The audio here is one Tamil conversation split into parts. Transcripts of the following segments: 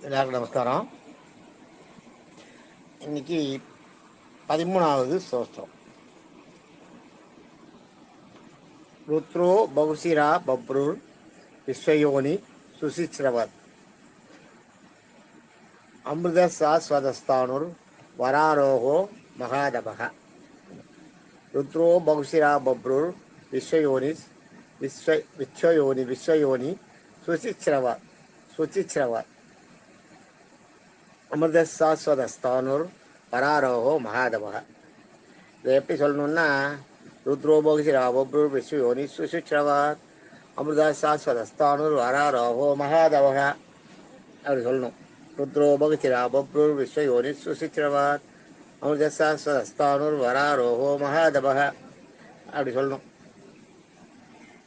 எல்லாருக்கும் நமஸ்காரம். இன்னைக்கு 13வது சோஸ்திரம். ருத்ரோ பகுசிரா பப்ருர் விஸ்வயோனி சுசிச்ரவத் அமிர்த சாஸ்வதஸ்தானுர் வராரோகோ மகாதபக. ருத்ரோ பகுசிரா பப்ருர் விஸ்வயோனி சுசிச்ரவத் அமிர்த சாஸ்வதஸ்தானுர் வராரோகோ மகாதபக. இதை எப்படி சொல்லணும்னா, ருத்ரோபோகிசிரா பப்ருர் விஸ்வயோனி சுசிச்ரவத் அமிர்த சாஸ்வதஸ்தானுர் வராரோகோ மகாதபக அப்படி சொல்லணும். ருத்ரோபகிசிரா பப்ருர் விஸ்வயோனி சுசிச்ரவத் அமிர்த சாஸ்வதஸ்தானுர் வராரோகோ மகாதபக அப்படி சொல்லணும்.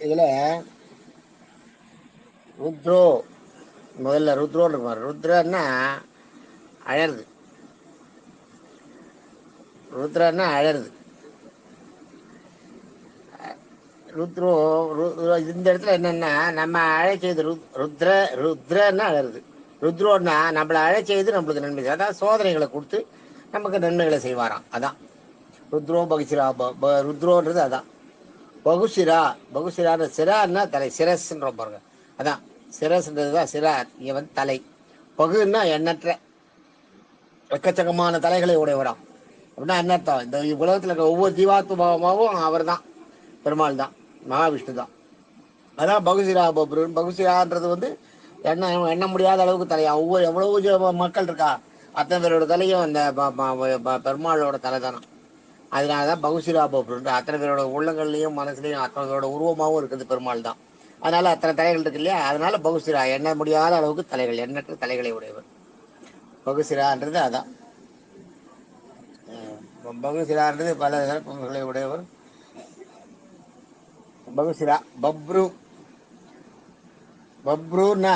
இதில் ருத்ரோ முதல்ல ருத்ரோன்னு இருப்பார். ருத்ரன்னா அழறது. ருத்ரன்னா அழறது. ருத்ரோ இந்த இடத்துல என்னன்னா, நம்ம அழைச்சது ருத்ரன்னா அழறது. ருத்ரோன்னா நம்மளை அழைச்சது நம்மளுக்கு நன்மை, அதான் சோதனைகளை கொடுத்து நமக்கு நன்மைகளை செய்வாராம். அதான் ருத்ரோ பகுசிரா. ருத்ரோன்றது அதான். பகுசிரான சிரான்னா தலை, சிரஸ்ன்ற பாருங்க. அதான் சிரஸ்ன்றது தான் சிரா. இவன் தலை. பகுன்னா எண்ணற்ற எக்கச்சக்கமான தலைகளை உடையவராம். அப்படின்னா என்ன அர்த்தம்? இந்த உலகத்தில் இருக்க ஒவ்வொரு ஜீவாத்மாவும் அவர் தான், பெருமாள் தான், மகாவிஷ்ணு தான். அதான் பகுசிரா பப்ருன். பகுசிரான்றது எண்ண முடியாத அளவுக்கு தலையா. எவ்வளவு மக்கள் இருக்கா, அத்தனை பேரோட தலையும் அந்த பெருமாளோட தலை தானே. அதனாலதான் பகுசிரா பப்ருன். அத்தனை பேரோட உள்ளங்கள்லையும் மனசுலையும் அத்தனை பேரோட உருவமாகவும் இருக்குது பெருமாள் தான். அதனால அத்தனை தலைகள் இருக்கு இல்லையா, அதனால பகுசிரா எண்ண முடியாத அளவுக்கு தலைகள், எண்ணற்ற தலைகளை உடையவர். பகுசிரான்றது அதான். பகுசிரான்றது பல சிறப்புகளை உடையவர். பகுசிரா பப்ருன்னா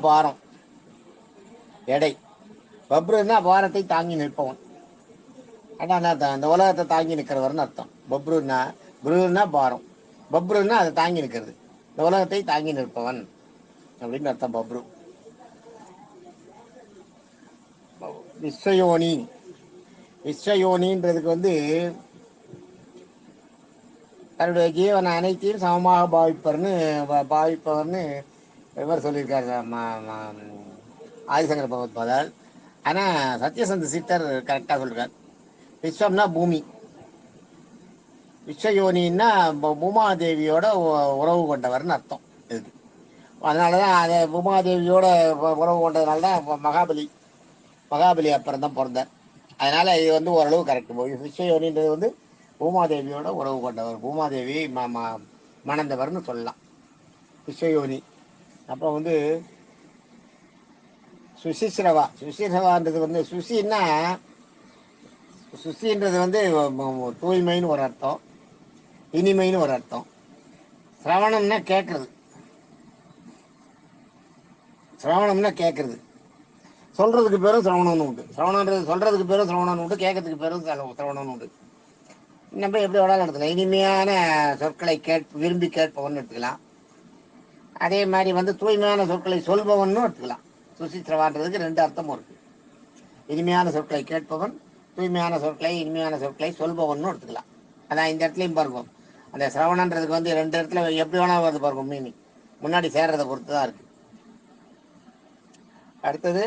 பாரம், எடை. பப்ருன்னா பாரத்தை தாங்கி நிற்பவன். அதான் அந்த உலகத்தை தாங்கி நிற்கிறவர்னு அர்த்தம். ப்ருன்னா பாரம், பப்ருன்னா அதை தாங்கி நிற்கிறது, இந்த உலகத்தை தாங்கி நிற்பவன் அப்படின்னு அர்த்தம் பப்ரு. விஸ்வயோனின்றதுக்கு தன்னுடைய ஜீவனை அனைத்தையும் சமமாக பாவிப்பவர்னு இவர் சொல்லியிருக்காரு ஆதிசங்கர பகவத்பாதால். ஆனால் சத்யசந்த சித்தர் கரெக்டாக சொல்லியிருக்கார். விஸ்வம்னா பூமி, விஸ்வயோனின்னா பூமாதேவியோட உறவு கொண்டவர்னு அர்த்தம் இதுக்கு. அதனால தான் அதை பூமாதேவியோட உறவு கொண்டதுனால தான் மகாபலி அப்புறம் தான் பிறந்தார். அதனால இது ஓரளவு கரெக்ட். விஸ்வயோனின்றது பூமாதேவியோட உறவு கொண்டவர், பூமாதேவி மணந்தவர்னு சொல்லலாம் விஸ்வயோனி. அப்புறம் சுசிஸ்ரவான்றது சுசின்றது தூய்மைன்னு ஒரு அர்த்தம், இனிமைன்னு ஒரு அர்த்தம். சிரவணம்னா கேட்கறது. சொல்றதுக்கு பேரும் சிரவணம்னு உண்டு. சொல்றதுக்கு பேரும் சிரவணம்னு உண்டு, கேட்கறதுக்கு பேரும் சிரவணம்னு உண்டு. நம்ம எப்படி வேணாலும் எடுத்துக்கலாம். இனிமையான சொற்களை விரும்பி கேட்பவன் எடுத்துக்கலாம். அதே மாதிரி தூய்மையான சொற்களை சொல்பவன் எடுத்துக்கலாம். சுசித்ரவான்றதுக்கு ரெண்டு அர்த்தமும் இருக்கு. இனிமையான சொற்களை கேட்பவன், இனிமையான சொற்களை சொல்பவன் எடுத்துக்கலாம். அதான் இந்த இடத்துலையும் பாருங்க, அந்த சிரவணன்றதுக்கு ரெண்டு இடத்துல எப்படி வேணா வருது பாருங்க மீனிங். முன்னாடி சேர்றதை பொறுத்து தான் இருக்கு. அடுத்தது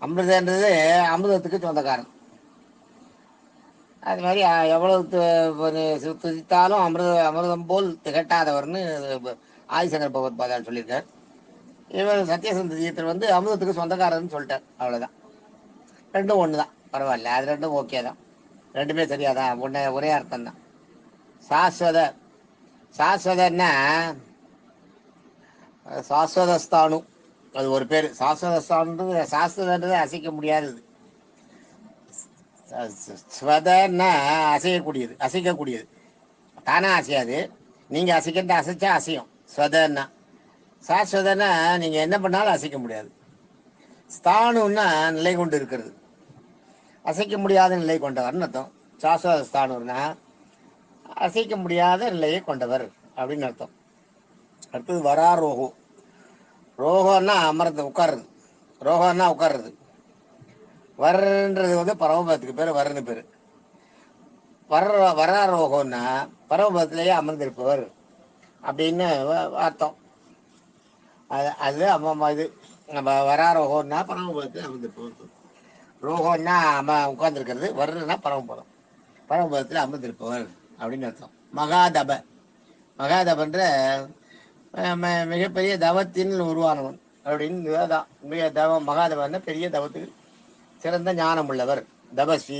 அமிர்தன்றது அமிர்தத்துக்கு சொந்தக்காரன். அது மாதிரி எவ்வளவு துதித்தாலும் அமிர்தம் போல் திகட்டாதவர்னு ஆதிசங்கர பகவத்பாதால் சொல்லியிருக்கார். இவர் சத்யசந்த ஜீயத்தில் அமிர்தத்துக்கு சொந்தக்காரர்னு சொல்லிட்டார். அவ்வளோதான். ரெண்டும் ஒன்று தான், பரவாயில்ல. அது ரெண்டும் ஓகே தான், ரெண்டுமே சரியாதான், ஒரே அர்த்தம் தான். சாஸ்வதன்னா சாஸ்வதஸ்தானு, அது ஒரு பேர். சாஸ்வதன்றது அசைக்க முடியாதது. ஸ்வதன்னா அசைக்கக்கூடியது, தானா அசையாது. நீங்க அசைச்சா அசையும். ஸ்வதன்னா. சாஸ்வதன்னா நீங்க என்ன பண்ணாலும் அசைக்க முடியாது. ஸ்தானுன்னா நிலை கொண்டு இருக்கிறது, அசைக்க முடியாத நிலை கொண்டவர்னு அர்த்தம். சாஸ்வத ஸ்தானுன்னா அசைக்க முடியாத நிலையை கொண்டவர் அப்படின்னு அர்த்தம். அடுத்தது வரா ரோகோ. ரோகம்னா அமர்ந்து உட்காருறது, ரோகம்னா உட்காருறது. வர்றது வந்து பரமபதத்துக்கு பேர் வர்றன்னு பேர். வரா ரோகம்னா பரமபதத்திலேயே அமர்ந்திருப்பவர் அப்படின்னு அர்த்தம். அது அம்மா இது நம்ம வரா ரோகம்னா பரமபதத்தில் அமர்ந்திருப்பவர். ரோகம்னா உட்கார்ந்துருக்கிறது, வர்றதுன்னா பரமபதம், பரமபதத்தில் அமர்ந்திருப்பவர் அப்படின்னு அர்த்தம். மகாதப, மகாதபன்ற மிகப்பெரிய தவத்தின் உருவானவன் அப்படின்னு தான். மிக தவம் மகாதவன் பெரிய தவத்துக்கு சிறந்த ஞானம் உள்ளவர், தபஸ்வி.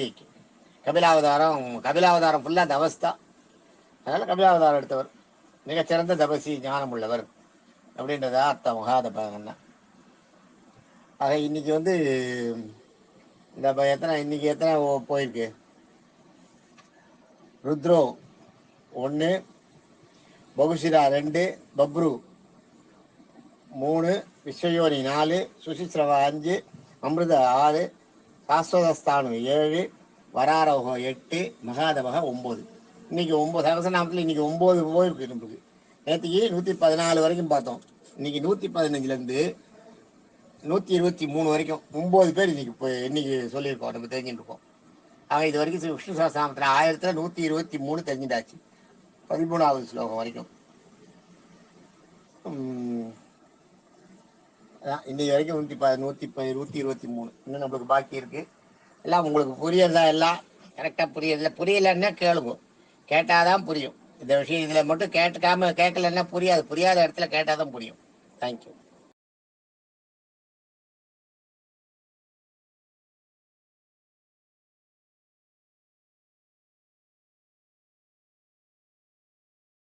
கபிலாவதாரம், கபிலாவதாரம் ஃபுல்லா தபஸ்தா, அதனால கபிலாவதாரம் எடுத்தவர் மிகச்சிறந்த தபஸ்வி, ஞானம் உள்ளவர் அப்படின்றதா அர்த்தம் மகாதபன்னா. ஆக இன்னைக்கு வந்து இந்த இன்னைக்கு எத்தனை போயிருக்கு? ருத்ரோ 1, பகுஷிரா 2, பப்ரு 3, விஸ்வயோனி 4, சுசிஸ்ரவா 5, அமிர்த 6, சாஸ்வதஸ்தானு 7, வராரோகம் 8, மகாதபக 9. இன்னைக்கு 9 சகசநாமத்தில் இன்னைக்கு 9 போயிருக்கு நமக்கு. நேற்றுக்கு 114 வரைக்கும் பார்த்தோம். இன்னைக்கு 115லேருந்து 123 வரைக்கும் 9 பேர் இன்னைக்கு சொல்லியிருக்கோம், நம்ம தெரிஞ்சுட்டு இருக்கோம். ஆக இது வரைக்கும் விஷ்ணு சகசநாமத்தில் 1123 தெரிஞ்சுட்டாச்சு, 13வது ஸ்லோகம் வரைக்கும். இன்னைக்கு வரைக்கும் 123 இன்னும் நம்மளுக்கு பாக்கி இருக்கு. எல்லாம் உங்களுக்கு புரியறதா? எல்லாம் கரெக்டாக புரியல? புரியலன்னா கேளுங்க, கேட்டாதான் புரியும் இந்த விஷயம். இதில் மட்டும் கேட்காம கேட்கலன்னா புரியாது, புரியாத இடத்துல கேட்டாதான் புரியும். தேங்க்யூ.